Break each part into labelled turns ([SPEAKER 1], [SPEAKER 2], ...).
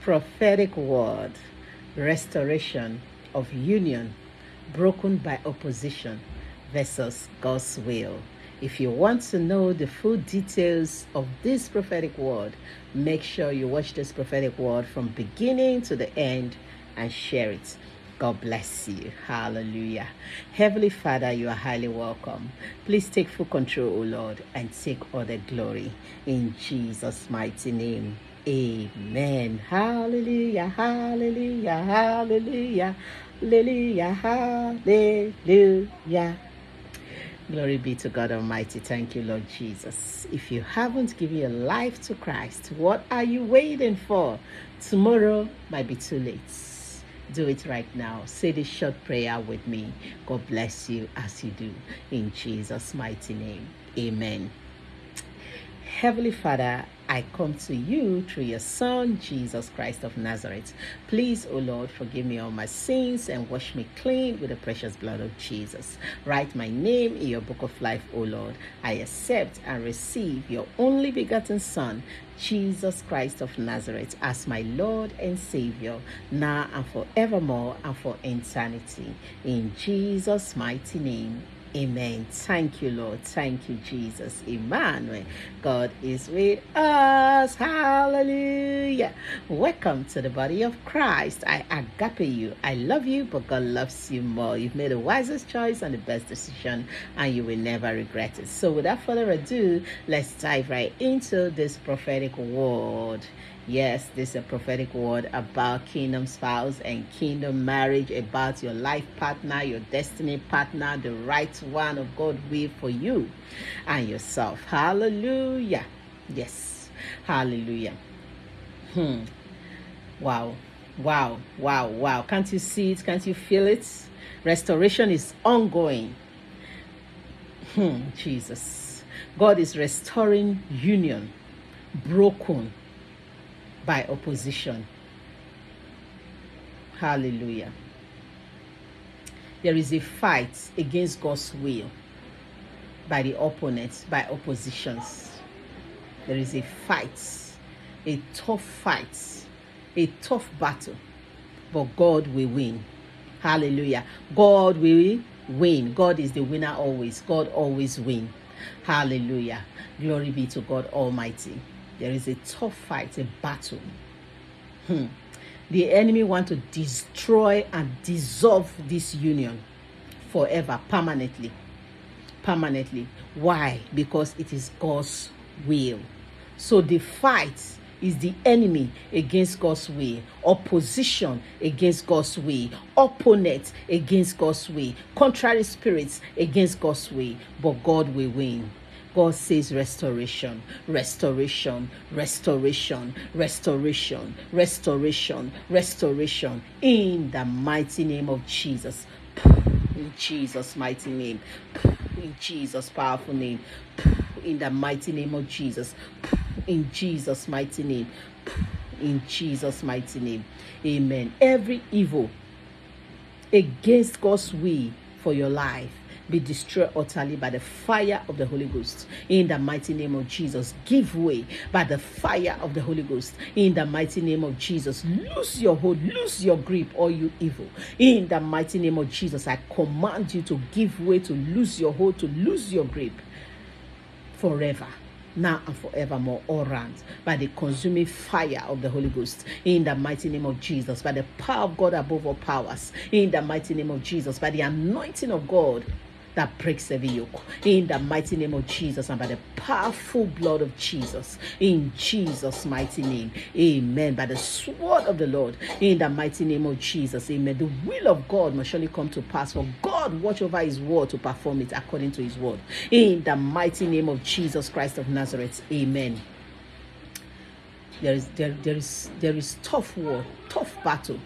[SPEAKER 1] Prophetic word, restoration of union broken by opposition versus God's will. If you want to know the full details of this prophetic word, make sure you watch this prophetic word from beginning to the end and share it. God bless you. Hallelujah. Heavenly Father, you are highly welcome. Please take full control, O Lord, and take all the glory. In Jesus' mighty name, amen. Hallelujah, hallelujah, hallelujah, hallelujah, hallelujah. Glory be to God Almighty. Thank you, Lord Jesus. If you haven't given your life to Christ, what are you waiting for? Tomorrow might be too late. Do it right now. Say this short prayer with me. God bless you as you do. In Jesus' mighty name. Amen. Heavenly Father, I come to you through your Son, Jesus Christ of Nazareth. Please, O Lord, forgive me all my sins and wash me clean with the precious blood of Jesus. Write my name in your book of life, O Lord. I accept and receive your only begotten Son, Jesus Christ of Nazareth, as my Lord and Savior, now and forevermore and for eternity. In Jesus' mighty name. Amen. Thank you, Lord. Thank you, Jesus. Emmanuel. God is with us. Hallelujah. Welcome to the body of Christ. I agape you. I love you, but God loves you more. You've made the wisest choice and the best decision, and you will never regret it. So without further ado, let's dive right into this prophetic word. Yes, this is a prophetic word about kingdom spouse and kingdom marriage, about your life partner, your destiny partner, the right one of God will for you and yourself. Hallelujah. Yes. Hallelujah. Wow. Wow. Wow. Wow. Can't you see it? Can't you feel it? Restoration is ongoing. Jesus. God is restoring union broken by opposition. Hallelujah. There is a fight against God's will by the opponents, by oppositions. There is a fight, a tough battle, but God will win. Hallelujah. God will win. God is the winner always. God always wins. Hallelujah. Glory be to God Almighty. There is a tough fight, a battle. The enemy wants to destroy and dissolve this union forever, permanently. Permanently. Why? Because it is God's will. So the fight is the enemy against God's will, opposition against God's will, opponent against God's will, contrary spirits against God's will. But God will win. God says restoration, restoration, restoration, restoration, restoration, restoration in the mighty name of Jesus. In Jesus' mighty name. In Jesus' powerful name. In the mighty name of Jesus. In Jesus' mighty name. In Jesus' mighty name. Amen. Every evil against God's will for your life be destroyed utterly by the fire of the Holy Ghost. In the mighty name of Jesus, give way by the fire of the Holy Ghost. In the mighty name of Jesus, lose your hold, lose your grip, all you evil. In the mighty name of Jesus, I command you to give way, to lose your hold, to lose your grip forever, now and forevermore, all round, by the consuming fire of the Holy Ghost. In the mighty name of Jesus, by the power of God above all powers. In the mighty name of Jesus, by the anointing of God that breaks every yoke. In the mighty name of Jesus, and by the powerful blood of Jesus. In Jesus' mighty name. Amen. By the sword of the Lord. In the mighty name of Jesus. Amen. The will of God must surely come to pass. For God watch over his word to perform it according to his word. In the mighty name of Jesus Christ of Nazareth. Amen. There is tough war, tough battle.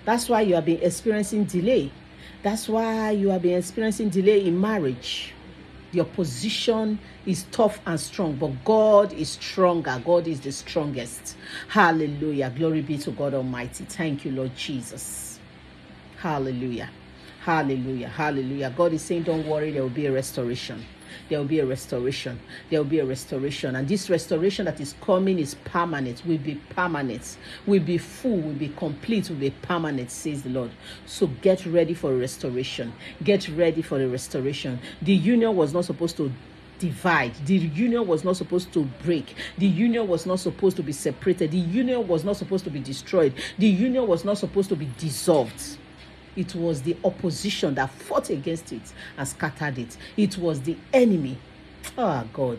[SPEAKER 1] That's why you have been experiencing delay. That's why you have been experiencing delay in marriage. Your position is tough and strong, but God is stronger. God is the strongest. Hallelujah. Glory be to God Almighty. Thank you, Lord Jesus. Hallelujah. Hallelujah. Hallelujah. God is saying, don't worry, there will be a restoration. there will be a restoration. There will be a restoration. And this restoration that is coming is permanent, will be permanent, will be full, will be complete, will be permanent, says the Lord. So get ready for a restoration. Get ready for a restoration. The union was not supposed to divide. The union was not supposed to break. The union was not supposed to be separated. The union was not supposed to be destroyed. The union was not supposed to be dissolved. It was the opposition that fought against it and scattered it. It was the enemy. Oh God,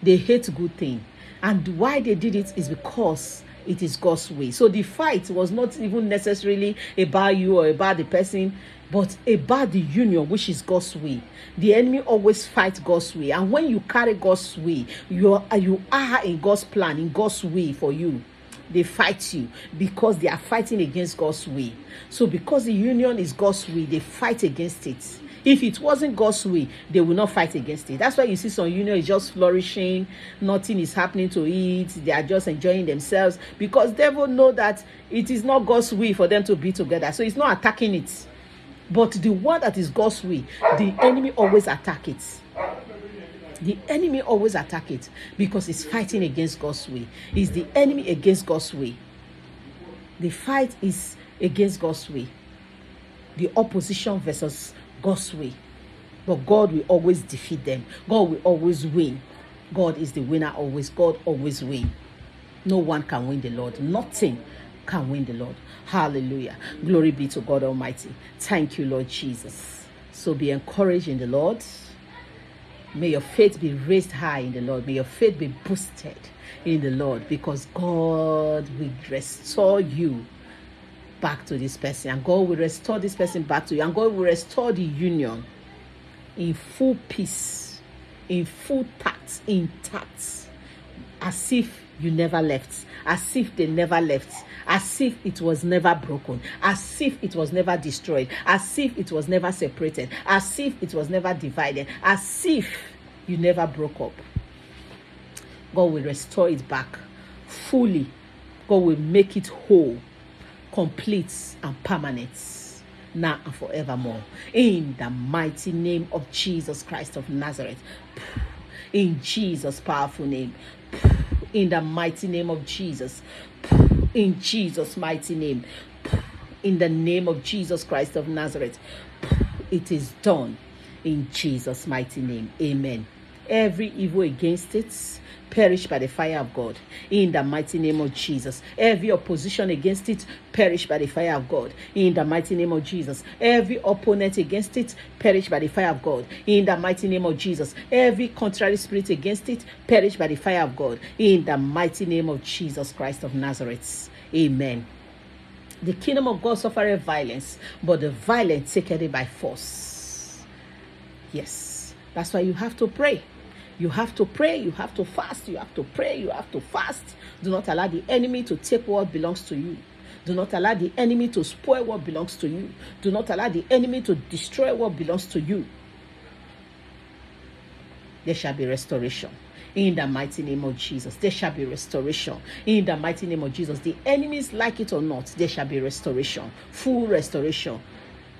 [SPEAKER 1] they hate good thing. And why they did it is because it is God's way. So the fight was not even necessarily about you or about the person, but about the union, which is God's way. The enemy always fights God's way. And when you carry God's way, you are in God's plan, in God's way for you. They fight you because they are fighting against God's way. So because the union is God's way, they fight against it. If it wasn't God's way, they will not fight against it. That's why you see some union is just flourishing. Nothing is happening to it. They are just enjoying themselves because devil know that it is not God's way for them to be together. So it's not attacking it. But the one that is God's way, the enemy always attack it. The enemy always attack it because it's fighting against God's way. It's the enemy against God's way. The fight is against God's way. The opposition versus God's way. But God will always defeat them. God will always win. God is the winner always. God always wins. No one can win the Lord. Nothing can win the Lord. Hallelujah. Glory be to God Almighty. Thank you, Lord Jesus. So be encouraged in the Lord. May your faith be raised high in the Lord. May your faith be boosted in the Lord, because God will restore you back to this person, and God will restore this person back to you, and God will restore the union in full peace, in full tact, intact, as if you never left, as if they never left, as if it was never broken, as if it was never destroyed, as if it was never separated, as if it was never divided, as if you never broke up. God will restore it back fully. God will make it whole, complete, and permanent, now and forevermore. In the mighty name of Jesus Christ of Nazareth. In Jesus' powerful name. In the mighty name of Jesus. In Jesus' mighty name. In the name of Jesus Christ of Nazareth. It is done. In Jesus' mighty name. Amen. Every evil against it perish by the fire of God. In the mighty name of Jesus. Every opposition against it perish by the fire of God. In the mighty name of Jesus. Every opponent against it perish by the fire of God. In the mighty name of Jesus. Every contrary spirit against it perish by the fire of God. In the mighty name of Jesus Christ of Nazareth. Amen. The kingdom of God suffereth violence, but the violent taketh it by force. Yes. That's why you have to pray. You have to pray, you have to fast, you have to pray, you have to fast. Do not allow the enemy to take what belongs to you. Do not allow the enemy to spoil what belongs to you. Do not allow the enemy to destroy what belongs to you. There shall be restoration. In the mighty name of Jesus, there shall be restoration. In the mighty name of Jesus, the enemies, like it or not, there shall be restoration. Full restoration.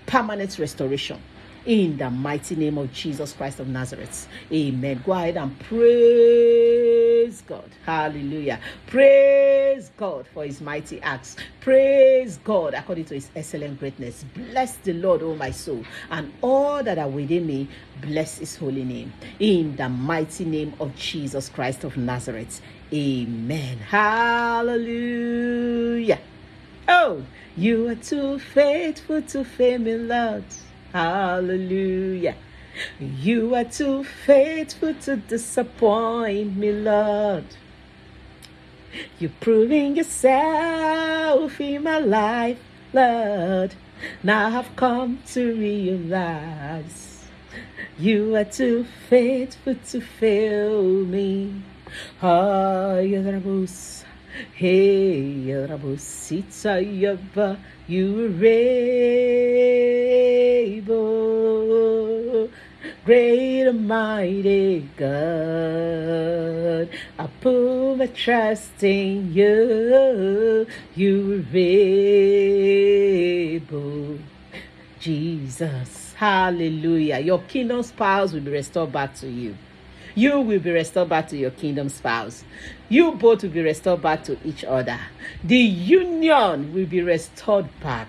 [SPEAKER 1] Permanent restoration. In the mighty name of Jesus Christ of Nazareth. Amen. Go ahead and praise God. Hallelujah. Praise God for his mighty acts. Praise God according to his excellent greatness. Bless the Lord, O my soul, and all that are within me. Bless his holy name. In the mighty name of Jesus Christ of Nazareth. Amen. Hallelujah. Oh, you are too faithful to fail me, Lord. Hallelujah. You are too faithful to disappoint me, Lord. You're proving yourself in my life, Lord. Now I've come to realize you are too faithful to fail me. Hey, you are able, great and mighty God. I put my trust in you. You are able, Jesus. Hallelujah. Your kingdom spouse will be restored back to you. You will be restored back to your kingdom spouse. You both will be restored back to each other. The union will be restored back.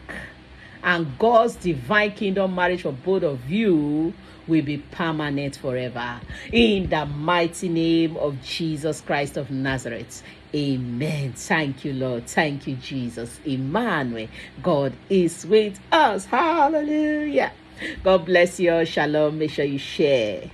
[SPEAKER 1] And God's divine kingdom marriage for both of you will be permanent forever. In the mighty name of Jesus Christ of Nazareth. Amen. Thank you, Lord. Thank you, Jesus. Emmanuel. God is with us. Hallelujah. God bless you all. Shalom. Make sure you share.